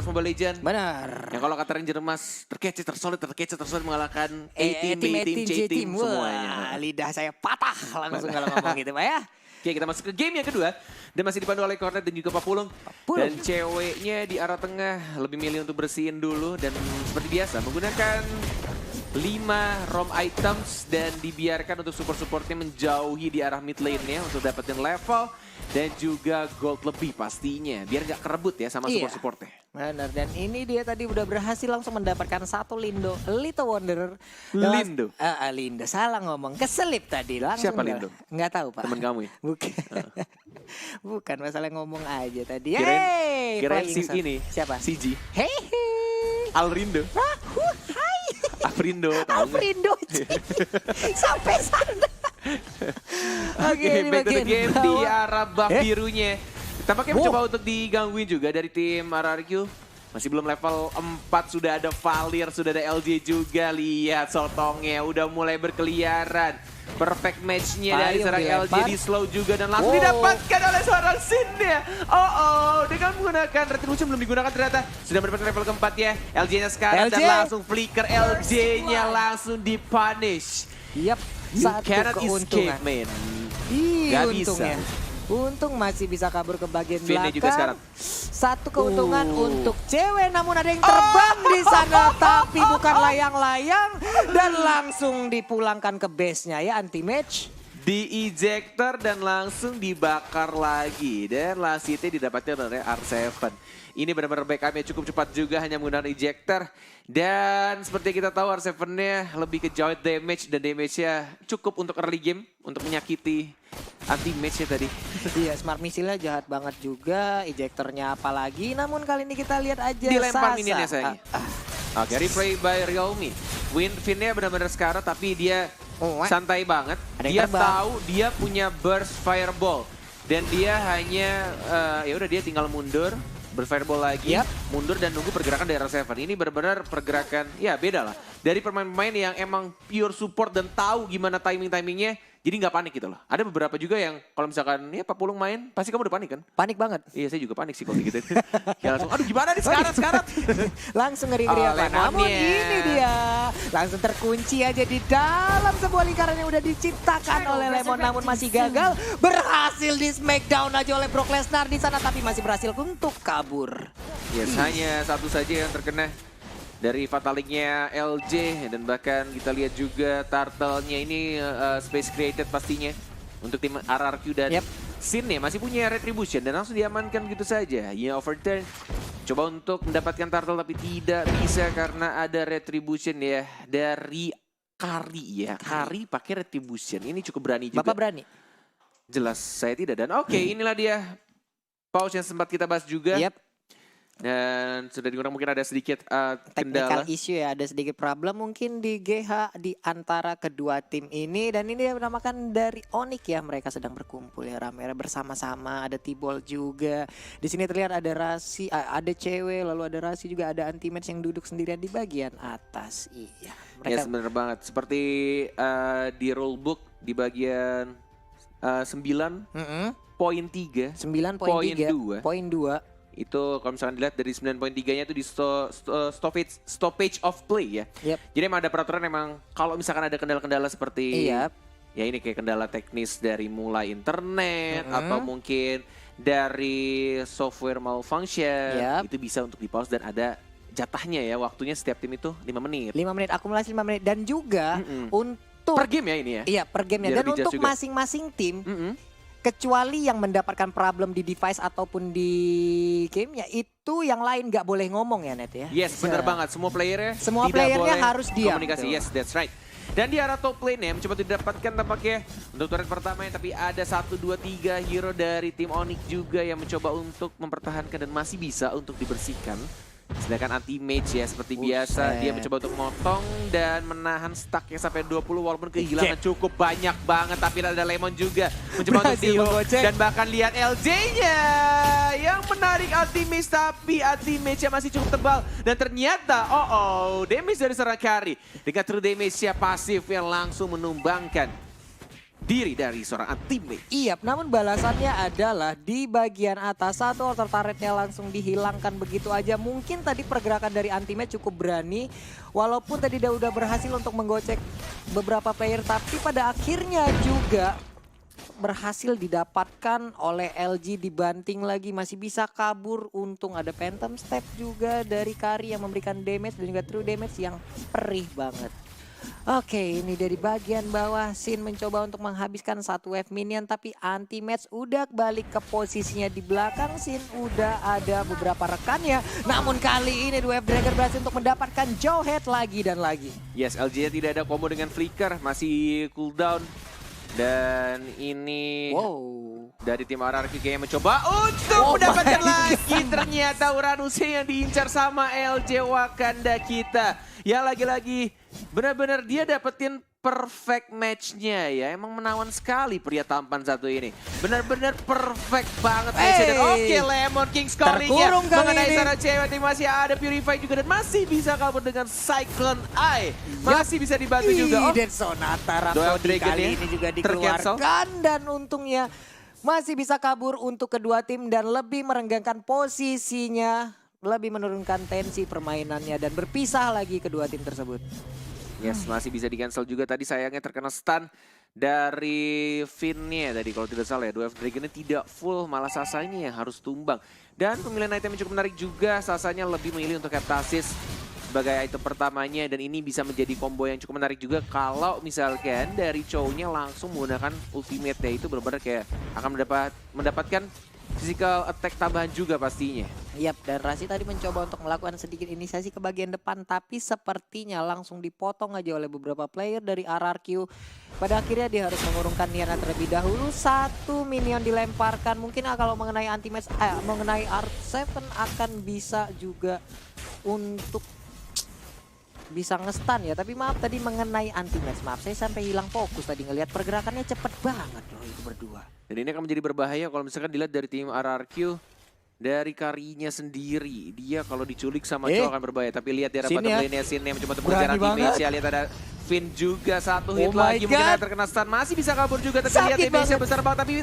Mobile Legends. Benar. Yang kalau kata Ranger Mas terkece, tersolid mengalahkan A-Team, A-Team, J-Team Wah, semuanya. lidah saya patah langsung kalau ngomong gitu Pak ya. Oke, kita masuk ke game yang kedua. Dan masih dipandu oleh Cornet dan juga Papulung. Dan ceweknya di arah tengah lebih milih untuk bersihin dulu. Dan seperti biasa menggunakan 5 ROM items dan dibiarkan untuk support-supportnya menjauhi di arah mid lane-nya untuk dapetin level dan juga gold lebih pastinya. Biar nggak kerebut ya sama support-supportnya. Benar, dan ini dia tadi udah berhasil langsung mendapatkan satu Lindo, Little Wanderer. Lindo? Lindo, salah ngomong, keselip tadi langsung. Siapa Lindo? Nggak tahu Pak. Temen kamu ya? Bukan. Bukan, masalah ngomong aja tadi. Kirain si ini. Siapa? CG. Hehe. Alrindo. Hai. Afrindo. Afrindo. Sampai sana. Oke, back to the game di arah buff birunya. Tampaknya mencoba untuk digangguin juga dari tim RRQ. Masih belum level 4, sudah ada Valir, sudah ada LJ juga. Lihat sotongnya udah mulai berkeliaran. Perfect match-nya dari seorang LJ di slow juga dan langsung didapatkan oleh seorang Sin-nya. Dengan menggunakan Retribution belum digunakan ternyata. Sudah mendapatkan level keempat ya. LJ-nya sekarang dan langsung flicker LJ-nya langsung dipunish. Yap, You cannot escape, man. Gak bisa. Untung masih bisa kabur ke bagian Finnya belakang. juga sekarang. Satu keuntungan untuk cewek, namun ada yang terbang di sana. Tapi bukan layang-layang. Dan langsung dipulangkan ke base-nya ya, anti-match. Di-ejector dan langsung dibakar lagi. Dan last hit-nya didapatkan oleh R7. Ini benar-benar backupnya cukup cepat juga, hanya menggunakan ejector. Dan seperti kita tahu R7-nya lebih ke joint damage. Dan damage-nya cukup untuk early game, untuk menyakiti anti-match-nya tadi. Iya, smart missile-nya jahat banget juga. Ejectornya apalagi, namun kali ini kita lihat aja dilempar minionnya sayangnya. Oke, replay by Realme. Finn-nya benar-benar sekarang tapi dia santai banget. Dia tahu dia punya burst fireball. Dan dia hanya, ya udah dia tinggal mundur. Berfireball lagi, mundur dan nunggu pergerakan dari R7. Ini benar-benar pergerakan, ya beda lah. Dari pemain-pemain yang emang pure support dan tahu gimana timing-timingnya, jadi nggak panik gitu loh. Ada beberapa juga yang kalau misalkan ya Papulung main, pasti kamu udah panik kan? Panik banget. Iya, saya juga panik sih kalau gitu. Ya langsung, aduh gimana nih sekarang? Langsung ngeri-ngeri apa? Namun ini dia, langsung terkunci aja di dalam sebuah lingkaran yang udah diciptakan oleh Lemon, namun masih gagal. Berhasil di smackdown aja oleh Brock Lesnar di sana, tapi masih berhasil untuk kabur. Yes, hanya satu saja yang terkena dari fatalingnya LJ, dan bahkan kita lihat juga turtle-nya ini space created pastinya untuk tim RRQ dan Sin-nya masih punya retribution dan langsung diamankan gitu saja. Ya, overturn. Coba untuk mendapatkan turtle tapi tidak bisa karena ada retribution ya dari Kari ya. Kari pakai retribution. Ini cukup berani juga. Bapak berani? Jelas saya tidak. Dan oke, inilah dia pause yang sempat kita bahas juga. Dan sudah dikurang mungkin ada sedikit kendala. Technical issue ya, ada sedikit problem mungkin di GH di antara kedua tim ini. Dan ini dia menamakan dari Onyx ya, mereka sedang berkumpul ya rame-rame bersama-sama. Ada T-Ball juga. Di sini terlihat ada Rasi, ada cewek, lalu ada Rasi juga, ada anti-match yang duduk sendirian di bagian atas. Iya. Ya benar banget. Seperti di rulebook di bagian 9.3. 9.3. Poin 2. Itu kalau misalkan dilihat dari 9.3-nya itu di stoppage of play ya. Jadi emang ada peraturan emang kalau misalkan ada kendala-kendala seperti ya ini kayak kendala teknis dari mulai internet atau mungkin dari software malfunction itu bisa untuk di-pause dan ada jatahnya ya, waktunya setiap tim itu 5 menit. 5 menit, akumulasi 5 menit dan juga untuk per game ya ini ya. Iya, per game ya. Dan untuk masing-masing tim kecuali yang mendapatkan problem di device ataupun di gamenya, itu yang lain nggak boleh ngomong ya Net ya. Yes, benar banget. Semua playernya harus diam. Komunikasi, yes, that's right. Dan di arah top lane mencoba didapatkan tampaknya untuk turret pertama tapi ada 1, 2, 3 hero dari tim Onyx juga yang mencoba untuk mempertahankan dan masih bisa untuk dibersihkan. Sedangkan anti-mage ya seperti biasa dia mencoba untuk motong dan menahan stacknya sampai 20 walaupun kehilangan cukup banyak banget. Tapi ada Lemon juga mencoba untuk deal dan bahkan lihat LJ-nya yang menarik anti-mage tapi anti-mage-nya masih cukup tebal. Dan ternyata damage dari seorang Kari dengan true damage-nya pasif yang langsung menumbangkan diri dari seorang teammate. Iya, namun balasannya adalah di bagian atas satu outer turretnya langsung dihilangkan begitu aja. Mungkin tadi pergerakan dari Anti-Match cukup berani, walaupun tadi dia udah berhasil untuk menggocek beberapa player, tapi pada akhirnya juga berhasil didapatkan oleh LG, dibanting lagi, masih bisa kabur. Untung ada Phantom Step juga dari Kari yang memberikan damage dan juga true damage yang perih banget. Oke, ini dari bagian bawah Sin mencoba untuk menghabiskan satu wave minion, tapi Anti-Match udah balik ke posisinya di belakang Sin, udah ada beberapa rekannya. Namun kali ini Wave Dragger berhasil untuk mendapatkan Jawhead lagi dan lagi. Yes, LG tidak ada combo dengan Flicker, masih cooldown. Dan ini dari tim RRQ kayaknya mencoba untuk mendapatkan lagi. Ternyata Uranusnya yang diincar sama LJ Wakanda kita. Ya lagi-lagi benar-benar dia dapetin perfect match-nya ya. Emang menawan sekali pria tampan satu ini. Benar-benar perfect banget match-nya. Dan oke, Lemon King's Calling-nya mengenai sana cewek. Masih ada Purify juga dan masih bisa kabur dengan Cyclone Eye. Masih bisa dibantu juga. Dan Sonata Rhapsody kali ini juga dikeluarkan. Dan untungnya masih bisa kabur untuk kedua tim dan lebih merenggangkan posisinya. Lebih menurunkan tensi permainannya dan berpisah lagi kedua tim tersebut. Yes, masih bisa di-cancel juga. Tadi sayangnya terkena stun dari Finn-nya tadi kalau tidak salah ya. Dwarf Dragon-nya tidak full, malah Sasa ini yang harus tumbang. Dan pemilihan item yang cukup menarik juga. Sasanya lebih memilih untuk Heptasis sebagai item pertamanya. Dan ini bisa menjadi combo yang cukup menarik juga kalau misalkan dari Chow-nya langsung menggunakan ultimate-nya. Itu benar-benar kayak akan mendapatkan physical attack tambahan juga pastinya. Yap, dan Rasi tadi mencoba untuk melakukan sedikit inisiasi ke bagian depan, tapi sepertinya langsung dipotong aja oleh beberapa player dari RRQ. Pada akhirnya dia harus mengurungkan Niana terlebih dahulu. Satu minion dilemparkan. Mungkin kalau mengenai Anti-Match, mengenai R7 akan bisa juga untuk bisa nge-stun ya. Tapi maaf tadi mengenai Anti-Match, maaf saya sampai hilang fokus tadi ngelihat pergerakannya cepet banget loh itu berdua. Dan ini akan menjadi berbahaya kalau misalkan dilihat dari tim RRQ. Dari Karinya sendiri, dia kalau diculik sama Chow akan berbahaya. Tapi lihat dia dapat lane-nya Sin yang mencoba untuk mengejar Anti-Match ya. Lihat ada Finn juga satu hit lagi. Mungkin ada terkena stun, masih bisa kabur juga. Tapi lihat damage-nya besar banget. Tapi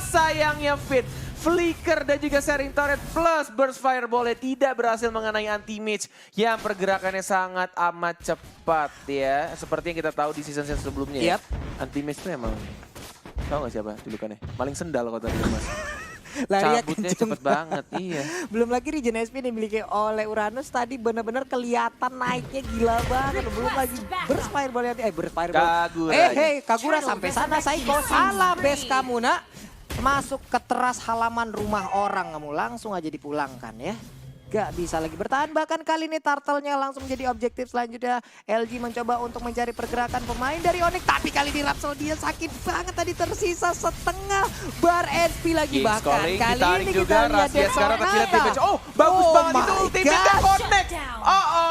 sayangnya Finn, Flicker dan juga Sharing Turret plus Burst Fireball-nya tidak berhasil mengenai Anti-Match yang pergerakannya sangat amat cepat ya. Seperti yang kita tahu di season sebelumnya ya. Anti-Match itu emang, tahu gak siapa julukannya? Maling sendal kata dia Mas. Larinya cabutnya cepet banget, iya. Belum lagi Regen SP dimiliki oleh Uranus tadi benar-benar kelihatan naiknya gila banget. Belum lagi Burst Fireball Burst Fireball. Kagura sampai sana Saiko. Salah base kamu nak. Masuk ke teras halaman rumah orang kamu, langsung aja dipulangkan ya. Gak bisa lagi bertahan, bahkan kali ini Turtle-nya langsung menjadi objektif selanjutnya. LG mencoba untuk mencari pergerakan pemain dari Onyx, tapi kali ini Rhapsody dia sakit banget tadi, tersisa setengah bar SP lagi. King's bahkan Calling, kali ini juga, kita lihat sekarang terlihat damage. Bagus banget itu ultimate connect.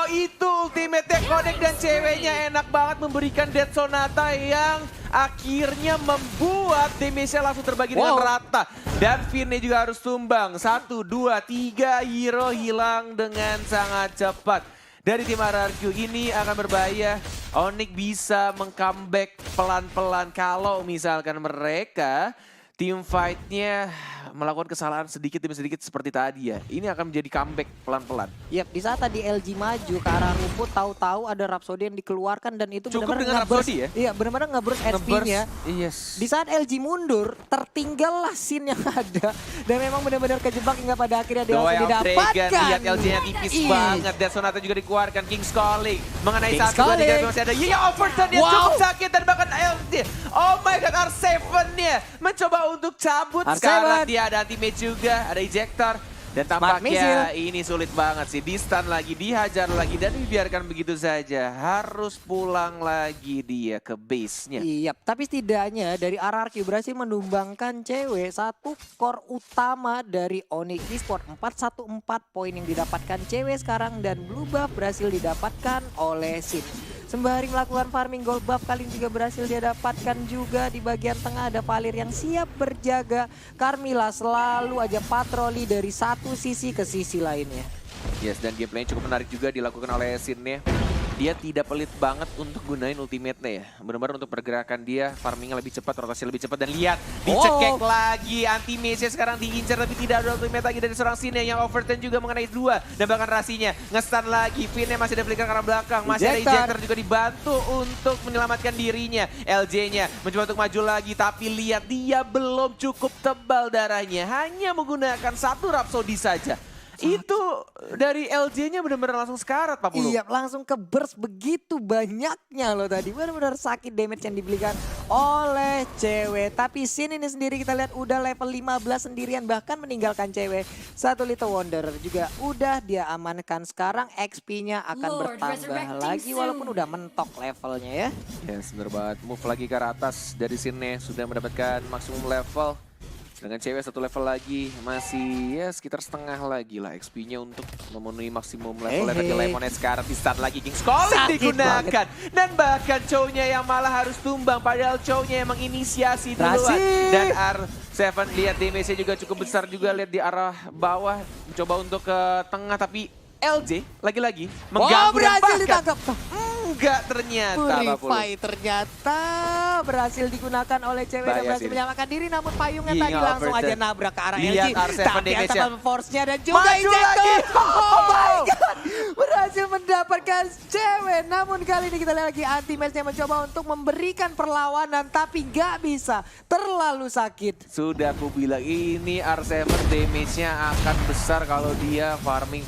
Itu ultimate connect dan ceweknya enak banget memberikan Death Sonata yang akhirnya membuat damage-nya langsung terbagi dengan rata. Dan Finn juga harus tumbang. 1, 2, 3 hero hilang dengan sangat cepat. Dari tim RRQ ini akan berbahaya. Onyx bisa meng-comeback pelan-pelan kalau misalkan mereka tim fight-nya melakukan kesalahan sedikit demi sedikit seperti tadi ya. Ini akan menjadi comeback pelan-pelan. Yap, di saat tadi LG maju ke arah rumput, tahu-tahu ada Rhapsody yang dikeluarkan dan itu cukup benar-benar dengan Rhapsody ya? Iya, benar-benar nge-burst SP-nya. Yes. Di saat LG mundur, tertinggallah scene yang ada. Dan memang benar-benar kejebak hingga pada akhirnya dia langsung didapatkan. Lihat LG-nya tipis banget. Death Sonata juga dikeluarkan. King's Calling mengenai 1, 2, 3 masih ada. Overturn yang cukup sakit dan bahkan LG. Oh my god, R7-nya mencoba untuk cabut. Sekarang dia ada Anti-Match juga, ada ejector. Dan tampaknya ini sulit banget sih. Di-stun lagi, dihajar lagi, dan dibiarkan begitu saja. Harus pulang lagi dia ke base-nya. Iya, tapi setidaknya dari RRQ berhasil menumbangkan cewek satu core utama dari Onyx Esports. 414 poin yang didapatkan cewek sekarang dan blue buff berhasil didapatkan oleh Sin. Sembari melakukan farming gold buff kali ini juga berhasil dia dapatkan juga. Di bagian tengah ada Valir yang siap berjaga. Carmilla selalu aja patroli dari satu sisi ke sisi lainnya. Yes, dan gameplay cukup menarik juga dilakukan oleh Sin-nya. dia tidak pelit banget untuk gunain ultimate-nya ya. Benar-benar untuk pergerakan dia, farmingnya lebih cepat, rotasi lebih cepat. Dan lihat, dicekek lagi. Anti-mage sekarang diincar tapi tidak ada ultimate lagi dari seorang Sin yang overturn juga mengenai 2. Dan bahkan Rasinya nge-stun lagi. Finnya masih ada flicker ke arah belakang. Masih ada ejector juga dibantu untuk menyelamatkan dirinya. LJ-nya mencoba untuk maju lagi. Tapi lihat, dia belum cukup tebal darahnya. Hanya menggunakan 1 Rhapsody saja. Itu dari LJ-nya benar-benar langsung sekarat, Pak Pulu. Iya, langsung ke burst begitu banyaknya loh tadi. Benar-benar sakit damage yang diberikan oleh cewek. Tapi Sin ini sendiri kita lihat udah level 15 sendirian, bahkan meninggalkan cewek. Satu Little Wanderer juga udah dia amankan. Sekarang XP-nya akan bertambah lagi walaupun udah mentok levelnya ya. Yes, bener banget. Move lagi ke arah atas dari Sin-nya sudah mendapatkan maksimum level. Dengan cewek 1 level lagi, masih ya sekitar setengah lagi lah XP-nya untuk memenuhi maksimum level. Tadi Lemonade sekarang di start lagi, King's Calling digunakan. Dan bahkan Chow-nya yang malah harus tumbang, padahal Chow-nya yang menginisiasi duluan. Dan R7 lihat damage-nya juga cukup besar juga, lihat di arah bawah. Mencoba untuk ke tengah, tapi LJ lagi-lagi mengganggu dan bahkan ditangkap. enggak ternyata. Purify ternyata berhasil digunakan oleh cewek dan berhasil menyelamatkan diri, namun payungnya tadi langsung aja nabrak ke arah LG. Tapi atas force-nya dan juga ejector. Oh my god, berhasil mendapatkan cewek. Namun kali ini kita lihat lagi anti-match-nya mencoba untuk memberikan perlawanan tapi nggak bisa, terlalu sakit. Sudah aku bilang ini R7 damage-nya akan besar kalau dia farming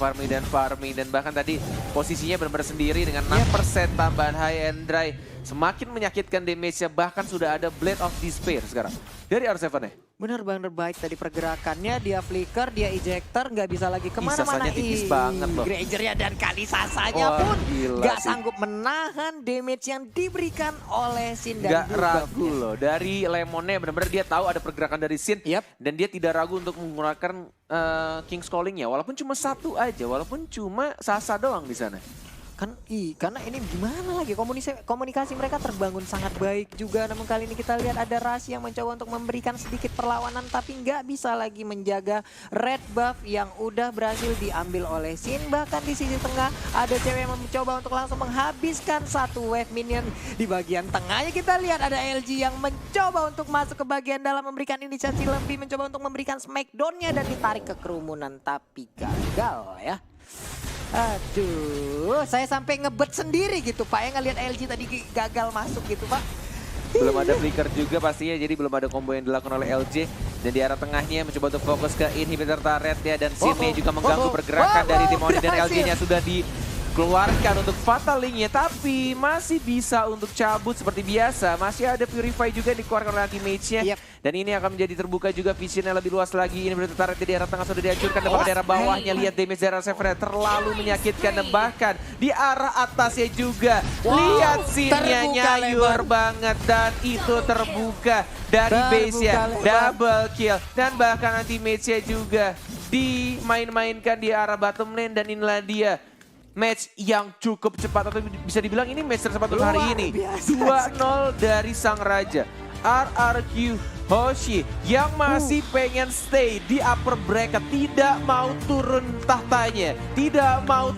dan bahkan tadi posisinya benar-benar sendiri dengan 6% tambahan high and dry. Semakin menyakitkan damage-nya, bahkan sudah ada Blade of Despair sekarang dari R7-nya. Benar-benar baik tadi pergerakannya, dia flicker, dia ejector, nggak bisa lagi kemana-mana. Tipis banget loh. Granger-nya dan Kalisasanya pun nggak sanggup menahan damage yang diberikan oleh Sin. Nggak ragu loh, dari Lemonnya benar-benar dia tahu ada pergerakan dari Sin. Dan dia tidak ragu untuk menggunakan King's Calling-nya, walaupun cuma 1 aja, walaupun cuma Sasa doang di sana. Karena ini gimana lagi, komunikasi mereka terbangun sangat baik juga. Namun kali ini kita lihat ada Rasi yang mencoba untuk memberikan sedikit perlawanan tapi nggak bisa lagi menjaga red buff yang udah berhasil diambil oleh Sin. Bahkan di sisi tengah ada cewek yang mencoba untuk langsung menghabiskan 1 wave minion. Di bagian tengahnya kita lihat ada LG yang mencoba untuk masuk ke bagian dalam, memberikan inisiasi lebih, mencoba untuk memberikan smackdown-nya dan ditarik ke kerumunan tapi gagal ya. Aduh, saya sampai ngebet sendiri gitu Pak, ya ngelihat LG tadi gagal masuk gitu Pak. Belum ada flicker juga pastinya, jadi belum ada combo yang dilakukan oleh LG. Dan di arah tengahnya mencoba untuk fokus ke inhibitor turret ya, dan Sin-nya juga mengganggu pergerakan dari tim Oni, dan LG-nya sudah dikeluarkan untuk Fatal Link-nya, tapi masih bisa untuk cabut seperti biasa. Masih ada Purify juga yang dikeluarkan oleh anti-mage-nya. Dan ini akan menjadi terbuka juga visionnya lebih luas lagi. Ini berarti turret di arah tengah sudah dihancurkan, dan bahkan di arah bawahnya lihat damage dari arah Seven terlalu menyakitkan, dan bahkan di arah atasnya juga lihat Sin-nya nyayur banget, dan itu terbuka dari base-nya, double kill, dan bahkan anti-mage-nya juga dimain-mainkan di arah bottom lane. Dan inilah dia match yang cukup cepat, atau bisa dibilang ini match tercepat untuk hari ini. 2-0 dari Sang Raja. RRQ Hoshi yang masih pengen stay di upper bracket, tidak mau turun tahtanya, tidak mau